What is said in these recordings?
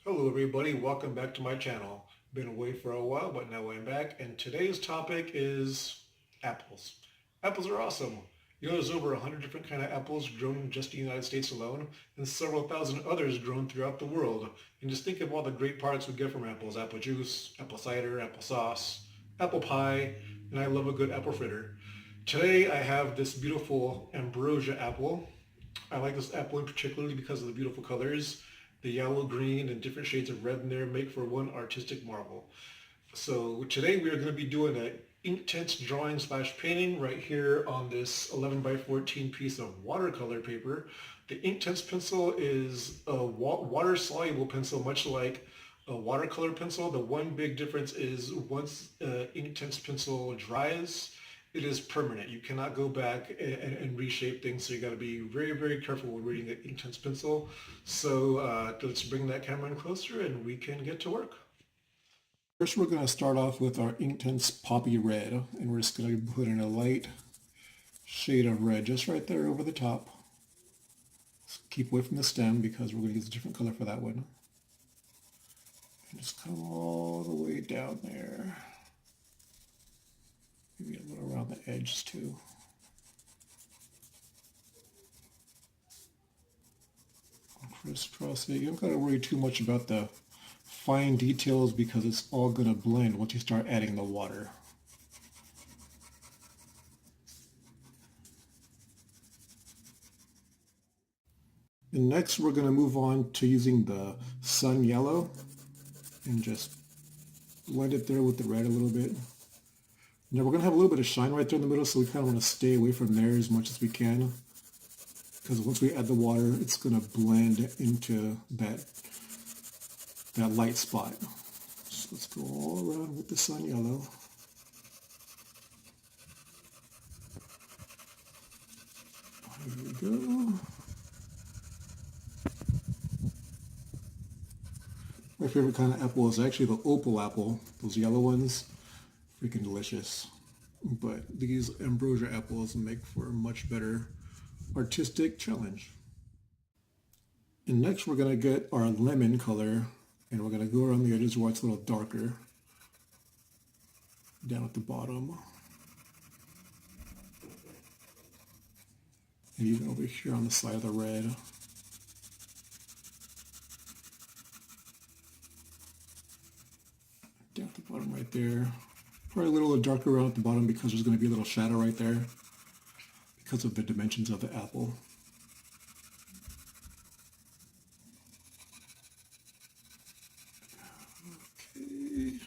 Hello everybody, welcome back to my channel. Been away for a while, but now I'm back, and today's topic is apples. Apples are awesome. There's over 100 different kind of apples grown in just the United States alone, and several thousand others grown throughout the world. And just think of all the great products we get from apples: apple juice, apple cider, apple sauce, apple pie, and I love a good apple fritter. Today I have this beautiful ambrosia apple. I like this apple in particularly because of the beautiful colors. The yellow, green, and different shades of red in there make for one artistic marvel. So today we are going to be doing an Inktense drawing slash painting right here on this 11 by 14 piece of watercolor paper. The Inktense pencil is a water soluble pencil, much like a watercolor pencil. The one big difference is once Inktense pencil dries, it is permanent. You cannot go back and reshape things, so you got to be very, very careful when reading the Inktense pencil. So let's bring that camera in closer and we can get to work. First, we're going to start off with our Inktense Poppy Red, and we're just going to put in a light shade of red just right there over the top. Keep away from the stem because we're going to use a different color for that one. And just come all the way down there. Maybe a little around the edges too. Crisscross it. You don't got to worry too much about the fine details because it's all going to blend once you start adding the water. And next we're going to move on to using the sun yellow and just blend it there with the red a little bit. Now we're going to have a little bit of shine right there in the middle, so we kind of want to stay away from there as much as we can, because once we add the water, it's going to blend into that light spot. So let's go all around with the sun yellow. There we go. My favorite kind of apple is actually the opal apple, those yellow ones. Freaking delicious. But these ambrosia apples make for a much better artistic challenge. And next we're going to get our lemon color, and we're going to go around the edges where it's a little darker, down at the bottom. And even over here on the side of the red. Down at the bottom right there. Probably a little darker around at the bottom because there's going to be a little shadow right there because of the dimensions of the apple. Okay.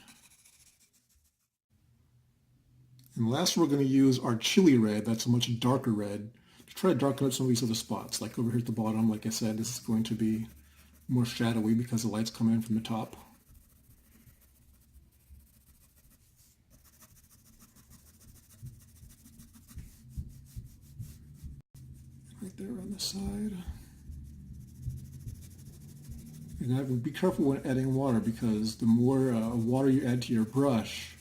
And last we're going to use our chili red. That's a much darker red to try to darken up some of these other spots. Like over here at the bottom, like I said, this is going to be more shadowy because the light's coming in from the top. Right there on the side. And I would be careful when adding water because the more water you add to your brush,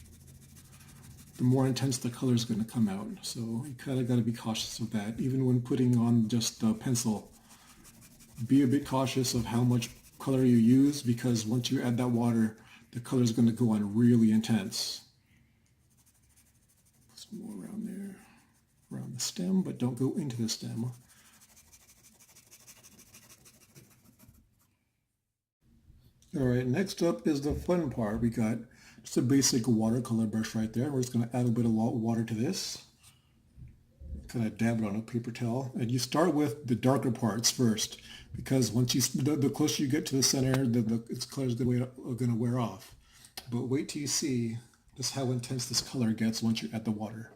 the more intense the color is going to come out. So you kind of got to be cautious of that. Even when putting on just the pencil, be a bit cautious of how much color you use because once you add that water, the color is going to go on really intense. Some more around there, around the stem, but don't go into the stem. All right, next up is the fun part. We got just a basic watercolor brush right there. We're just going to add a bit of water to this. Kind of dab it on a paper towel. And you start with the darker parts first because once you, the closer you get to the center, its color is going to wear off. But wait till you see just how intense this color gets once you add the water.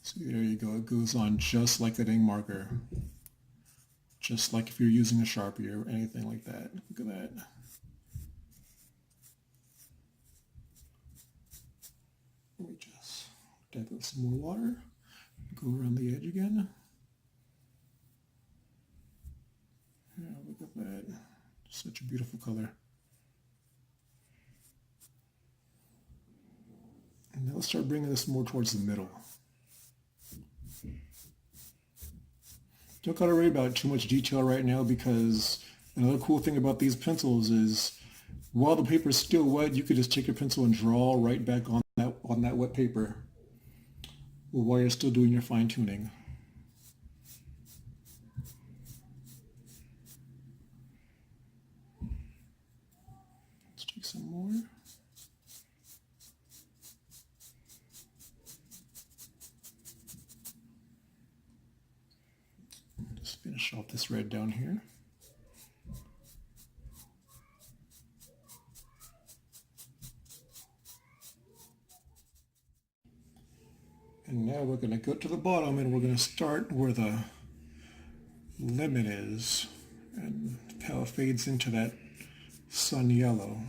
So there you go. It goes on just like an ink marker. Just like if you're using a Sharpie or anything like that. Look at that. Let me just dab with some more water. Go around the edge again. Yeah, look at that. Such a beautiful color. And now let's start bringing this more towards the middle. Don't gotta worry about too much detail right now, because another cool thing about these pencils is while the paper is still wet, you could just take your pencil and draw right back on that wet paper while you're still doing your fine tuning. Let's take some more. Just finish off this red down here. And now we're going to go to the bottom, and we're going to start where the lemon is and how it fades into that sun yellow.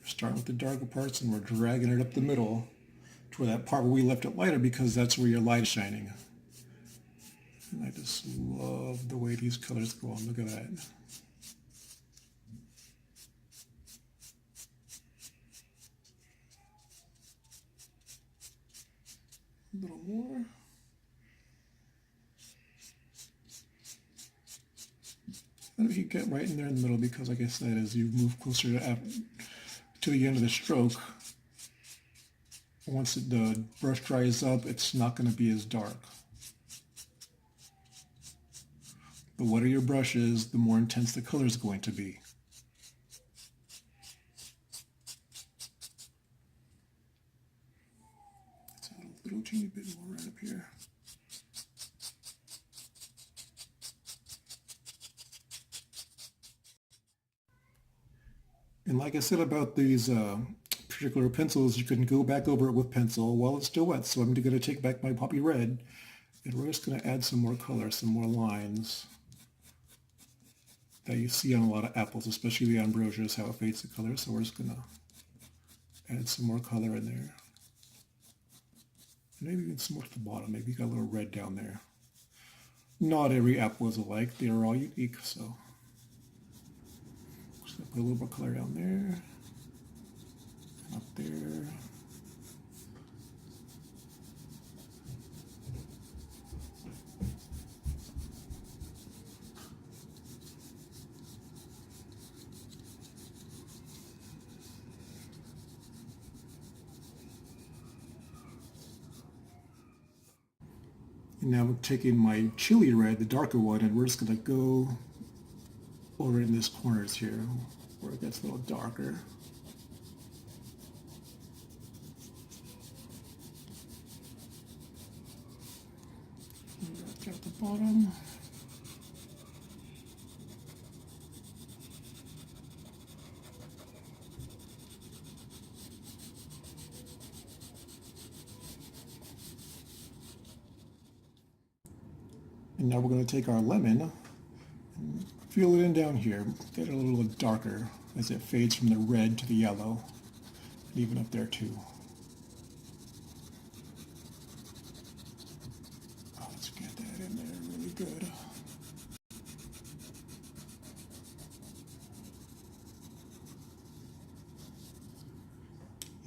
Starting with the darker parts, and we're dragging it up the middle to where that part where we left it lighter, because that's where your light is shining. And I just love the way these colors go on. Look at that. A little more. And if you get right in there in the middle, because like I said, as you move closer to the end of the stroke, once the brush dries up, it's not going to be as dark. The wetter your brush is, the more intense the color is going to be. Let's add a little teeny bit more right up here. And like I said about these particular pencils, you can go back over it with pencil while it's still wet. So I'm going to take back my poppy red, and we're just going to add some more color, some more lines that you see on a lot of apples, especially the ambrosia, is how it fades the color. So we're just going to add some more color in there. Maybe even some more at the bottom. Maybe you got a little red down there. Not every apple is alike. They are all unique, so just gonna put a little more color down there, and up there. And now I'm taking my chili red, the darker one, and we're just going to go over in these corners here where it gets a little darker. Right at the bottom. And now we're going to take our lemon and fill it in down here, get it a little darker as it fades from the red to the yellow, and even up there too. Oh, let's get that in there really good.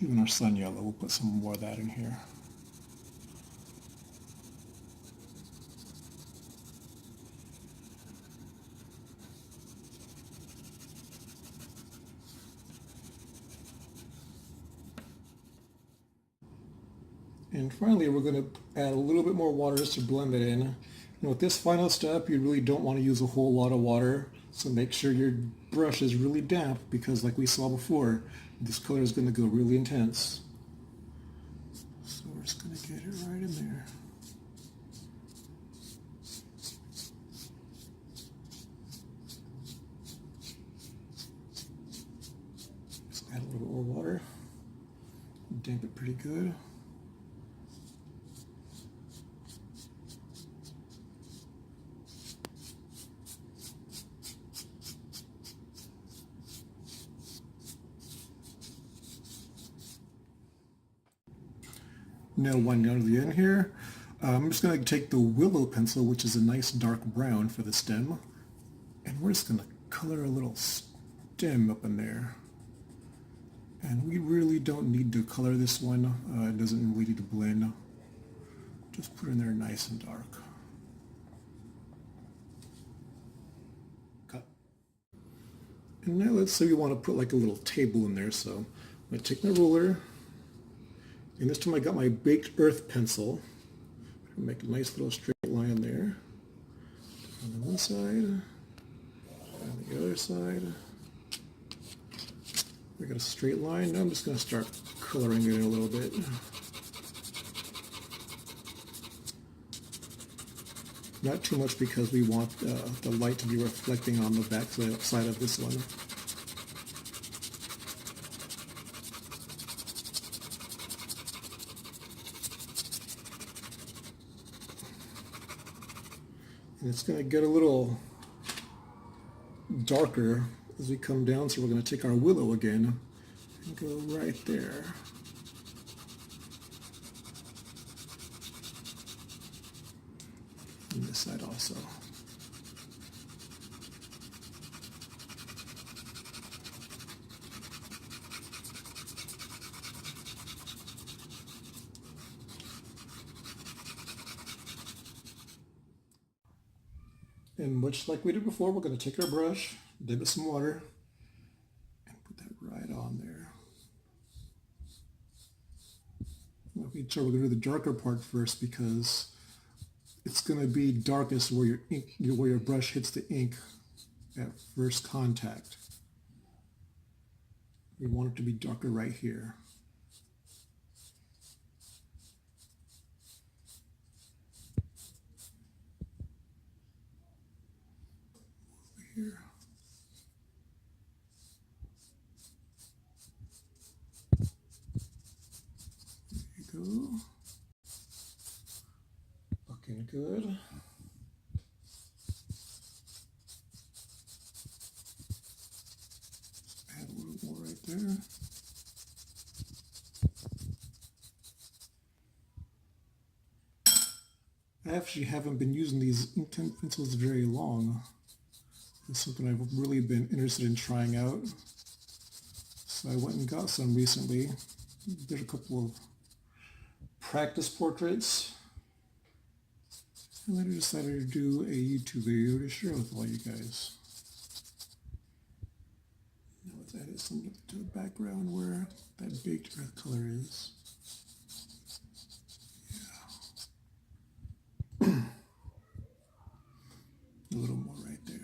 Even our sun yellow, we'll put some more of that in here. And finally, we're going to add a little bit more water just to blend it in. And with this final step, you really don't want to use a whole lot of water. So make sure your brush is really damp, because like we saw before, this color is going to go really intense. So we're just going to get it right in there. Just add a little more water. Damp it pretty good. Now one down to the end here. I'm just going to take the willow pencil, which is a nice dark brown for the stem, and we're just going to color a little stem up in there. And we really don't need to color this one. It doesn't really need to blend. Just put it in there nice and dark. Cut. And now let's say we want to put like a little table in there. So I'm going to take my ruler, and this time I got my baked earth pencil. Make a nice little straight line there. On the one side, and the other side. We got a straight line. Now I'm just going to start coloring it in a little bit. Not too much because we want the light to be reflecting on the back side of this one. And it's going to get a little darker as we come down, so we're going to take our willow again and go right there. And this side also. And much like we did before, we're going to take our brush, dip it some water, and put that right on there. We're going to do the darker part first because it's going to be darkest where your brush hits the ink at first contact. We want it to be darker right here. Here. There you go. Looking good. Add a little more right there. I actually haven't been using these Inktense pencils very long. It's something I've really been interested in trying out. So I went and got some recently. Did a couple of practice portraits. And then I decided to do a YouTube video to share with all you guys. Now let's add some to the background where that baked earth color is. Yeah. A little more right there.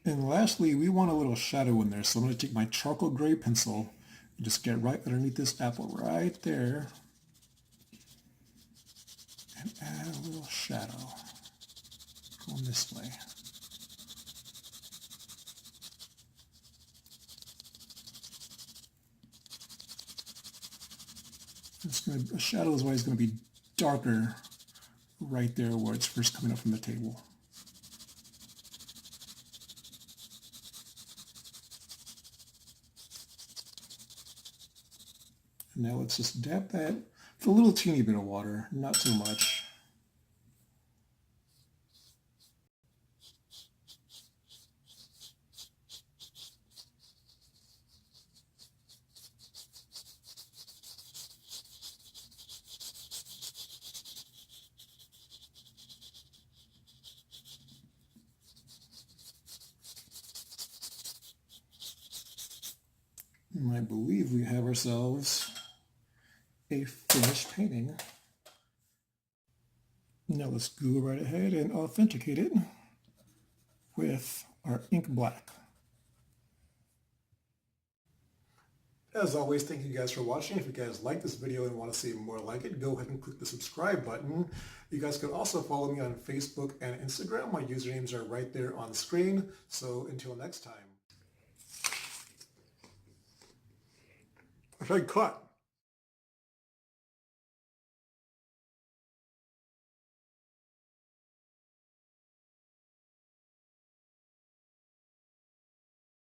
And lastly, we want a little shadow in there, so I'm going to take my charcoal gray pencil and just get right underneath this apple right there and add a little shadow going this way. The shadow is always going to be darker right there where it's first coming up from the table. And now let's just dab that with a little teeny bit of water, not too much. And I believe we have ourselves a finished painting. Now let's go right ahead and authenticate it with our ink black. As always, thank you guys for watching. If you guys like this video and want to see more like it, go ahead and click the subscribe button. You guys can also follow me on Facebook and Instagram. My usernames are right there on the screen. So until next time. I said cut.